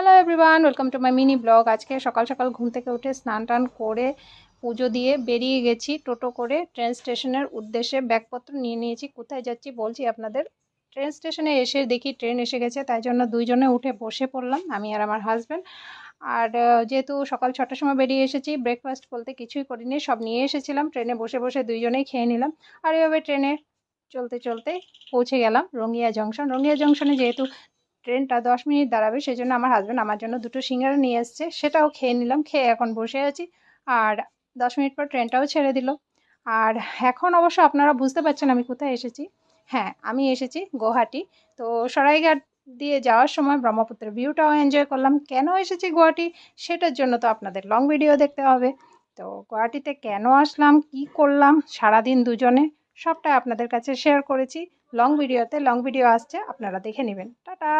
Hello everyone, welcome to my mini blog. আজকে সকাল সকাল ঘুম থেকে উঠে স্নান টান করে পুজো দিয়ে বেরিয়ে গেছি টোটো করে ট্রেন স্টেশনের উদ্দেশ্যে। ব্যাগপত্র নিয়ে নিয়েছি। কোথায় যাচ্ছি বলছি আপনাদের। ট্রেন স্টেশনে এসে দেখি ট্রেন এসে গেছে, তাই জন্য দুইজনে উঠে বসে পড়লাম, আমি আর আমার হাজব্যান্ড। আর যেহেতু সকাল 6টার সময় বেরিয়ে এসেছি, ব্রেকফাস্ট বলতে কিছুই করিনি, সব নিয়ে এসেছিলাম। ট্রেনে বসে বসে দুইজনেই খেয়ে নিলাম। আর এভাবে ট্রেনে চলতে চলতে পৌঁছে গেলাম রঙ্গিয়া জংশন। রঙ্গিয়া জংশনে যেহেতু ট্রেনটা 10 মিনিট দাঁড়াবে, সেই জন্য আমার হাজব্যান্ড আমার জন্য দুটো সিঙ্গারা নিয়ে এসছে, সেটাও খেয়ে নিলাম। খেয়ে এখন বসে আছি। আর 10 মিনিট পর ট্রেনটাও ছেড়ে দিল। আর এখন অবশ্য আপনারা বুঝতে পারছেন আমি কোথায় এসেছি। হ্যাঁ, আমি এসেছি গুয়াহাটি। তো সরাইঘাট দিয়ে যাওয়ার সময় ব্রহ্মপুত্রের ভিউটাও এনজয় করলাম। কেন এসেছি গুয়াহাটি, সেটার জন্য তো আপনাদের লং ভিডিও দেখতে হবে। তো গুয়াহাটিতে কেন আসলাম, কি করলাম সারাদিন দুজনে, সবটা আপনাদের কাছে শেয়ার করেছি লং ভিডিওতে। লং ভিডিও আসছে, আপনারা দেখে নেবেন। টাটা।